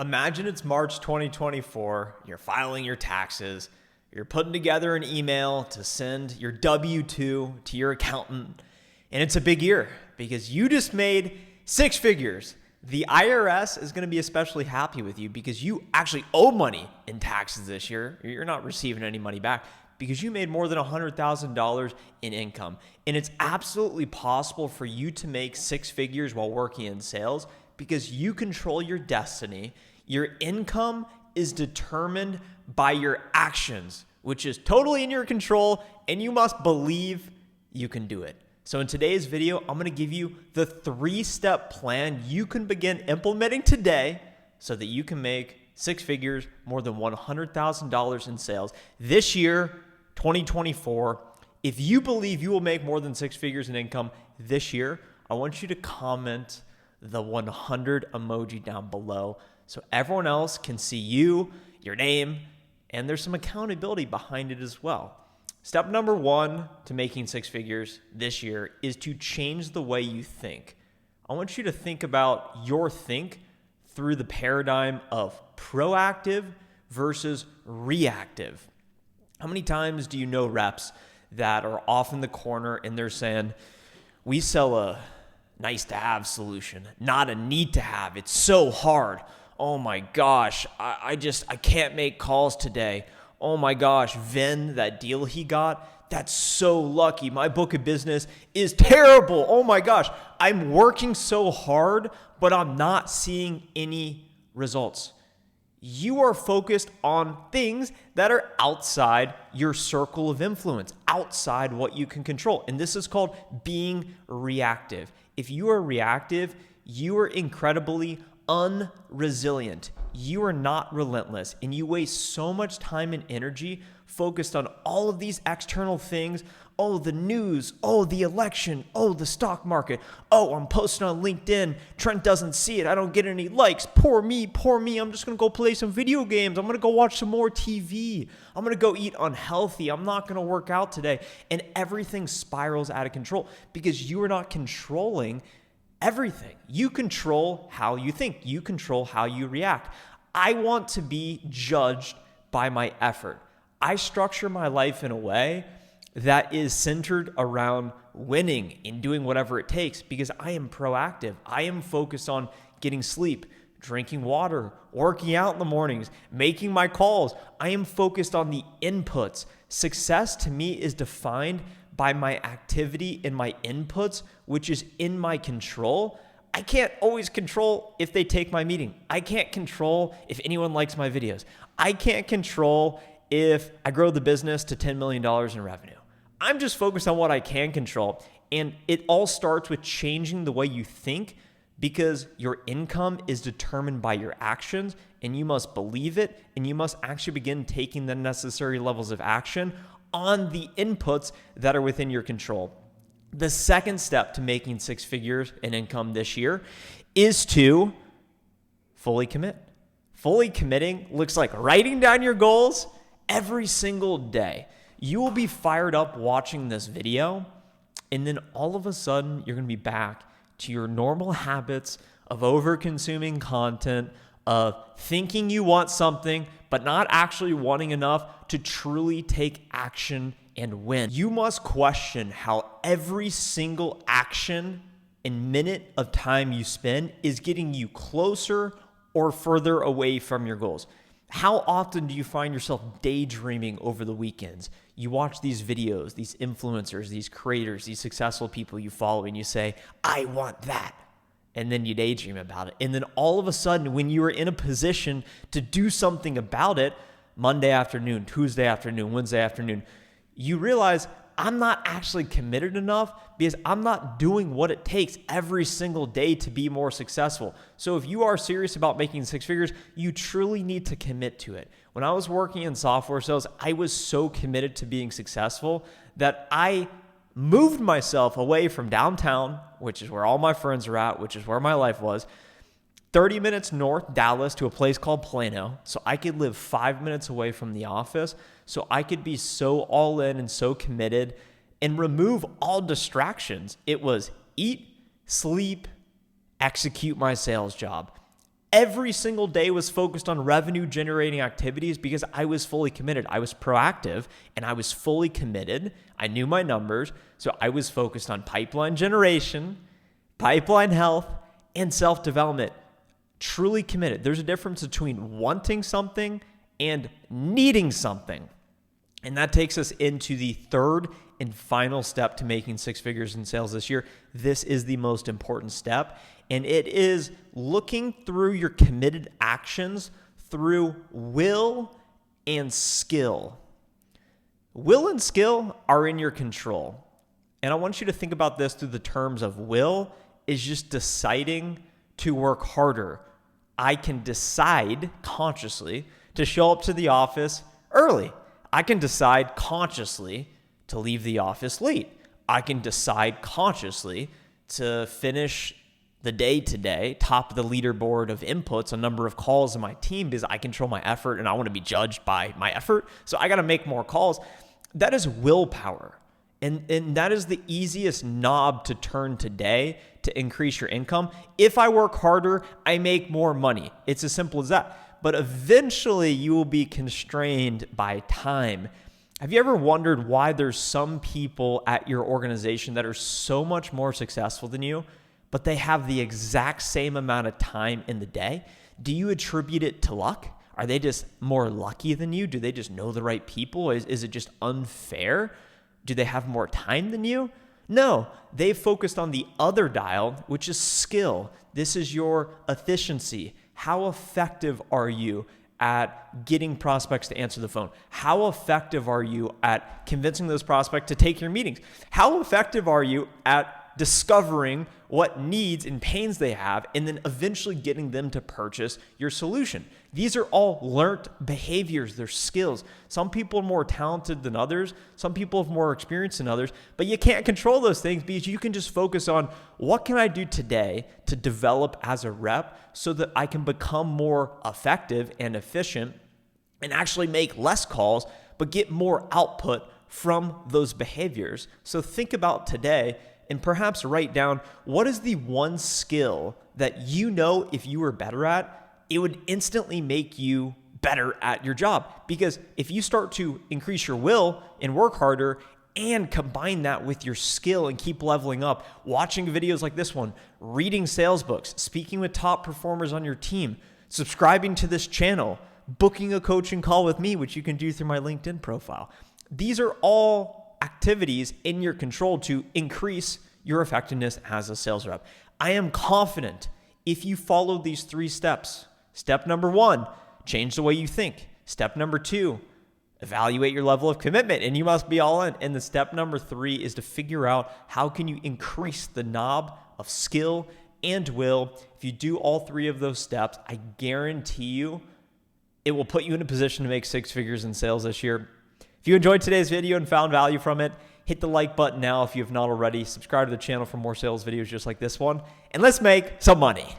Imagine it's March 2024, you're filing your taxes, you're putting together an email to send your W-2 to your accountant, and it's a big year because you just made six figures. The IRS is going to be especially happy with you because you actually owe money in taxes this year. You're not receiving any money back because you made more than $100,000 in income. And it's absolutely possible for you to make six figures while working in sales because you control your destiny. Your income is determined by your actions, which is totally in your control, and you must believe you can do it. So in today's video, I'm going to give you the 3-step plan you can begin implementing today so that you can make six figures, more than $100,000 in sales this year, 2024. If you believe you will make more than six figures in income this year, I want you to comment the 100 emoji down below so everyone else can see you, your name, and there's some accountability behind it as well. Step number 1 to making six figures this year is to change the way you think. I want you to think about your think through the paradigm of proactive versus reactive. How many times do you know reps that are off in the corner and they're saying, we sell a nice to have solution, not a need to have. It's so hard. Oh my gosh, I can't make calls today. Oh my gosh, Vin, that deal he got, that's so lucky. My book of business is terrible. Oh my gosh, I'm working so hard, but I'm not seeing any results. You are focused on things that are outside your circle of influence, outside what you can control. And this is called being reactive. If you are reactive, you are incredibly unresilient. You are not relentless, and you waste so much time and energy focused on all of these external things. Oh, the news. Oh, the election. Oh, the stock market. Oh, I'm posting on LinkedIn. Trent doesn't see it. I don't get any likes. Poor me, poor me. I'm just going to go play some video games. I'm going to go watch some more TV. I'm going to go eat unhealthy. I'm not going to work out today. And everything spirals out of control because you are not controlling everything. You control how you think. You control how you react. I want to be judged by my effort. I structure my life in a way that is centered around winning and doing whatever it takes because I am proactive. I am focused on getting sleep, drinking water, working out in the mornings, making my calls. I am focused on the inputs. Success to me is defined by my activity and my inputs, which is in my control. I can't always control if they take my meeting. I can't control if anyone likes my videos. I can't control if I grow the business to $10 million in revenue. I'm just focused on what I can control. And it all starts with changing the way you think because your income is determined by your actions and you must believe it and you must actually begin taking the necessary levels of action on the inputs that are within your control. The second step to making six figures in income this year is to fully commit. Fully committing looks like writing down your goals every single day. You will be fired up watching this video, and then all of a sudden, you're going to be back to your normal habits of over-consuming content, of thinking you want something, but not actually wanting enough to truly take action and win. You must question how every single action and minute of time you spend is getting you closer or further away from your goals. How often do you find yourself daydreaming over the weekends? You watch these videos, these influencers, these creators, these successful people you follow, and you say, I want that. And then you daydream about it. And then all of a sudden, when you are in a position to do something about it, Monday afternoon, Tuesday afternoon, Wednesday afternoon, you realize I'm not actually committed enough because I'm not doing what it takes every single day to be more successful. So if you are serious about making six figures, you truly need to commit to it. When I was working in software sales, I was so committed to being successful that I moved myself away from downtown, which is where all my friends are at, which is where my life was, 30 minutes north Dallas to a place called Plano, so I could live 5 minutes away from the office, so I could be so all in and so committed and remove all distractions. It was eat, sleep, execute my sales job. Every single day was focused on revenue generating activities because I was fully committed. I was proactive and I was fully committed. I knew my numbers. So I was focused on pipeline generation, pipeline health, and self-development. Truly committed. There's a difference between wanting something and needing something. And that takes us into the third and final step to making six figures in sales this year. This is the most important step, and it is looking through your committed actions through will and skill. Will and skill are in your control. And I want you to think about this through the terms of will is just deciding to work harder. I can decide consciously to show up to the office early. I can decide consciously to leave the office late. I can decide consciously to finish the day today, top of the leaderboard of inputs, a number of calls in my team because I control my effort and I want to be judged by my effort. So I got to make more calls. That is willpower. And that is the easiest knob to turn today to increase your income. If I work harder, I make more money. It's as simple as that. But eventually you will be constrained by time. Have you ever wondered why there's some people at your organization that are so much more successful than you, but they have the exact same amount of time in the day? Do you attribute it to luck? Are they just more lucky than you? Do they just know the right people? Is it just unfair? Do they have more time than you? No, they've focused on the other dial, which is skill. This is your efficiency. How effective are you at getting prospects to answer the phone? How effective are you at convincing those prospects to take your meetings? How effective are you at discovering what needs and pains they have and then eventually getting them to purchase your solution? These are all learned behaviors. They're skills. Some people are more talented than others. Some people have more experience than others, but you can't control those things because you can just focus on what can I do today to develop as a rep so that I can become more effective and efficient and actually make less calls, but get more output from those behaviors. So think about today and perhaps write down what is the one skill that you know if you were better at, it would instantly make you better at your job. Because if you start to increase your will and work harder and combine that with your skill and keep leveling up, watching videos like this one, reading sales books, speaking with top performers on your team, subscribing to this channel, booking a coaching call with me, which you can do through my LinkedIn profile. These are all activities in your control to increase your effectiveness as a sales rep. I am confident if you follow these 3 steps. Step number 1, change the way you think. Step number 2, evaluate your level of commitment, and you must be all in. And the step number 3 is to figure out how can you increase the knob of skill and will. If you do all 3 of those steps, I guarantee you it will put you in a position to make 6 figures in sales this year. If you enjoyed today's video and found value from it, hit the like button now if you have not already. Subscribe to the channel for more sales videos just like this one, and let's make some money.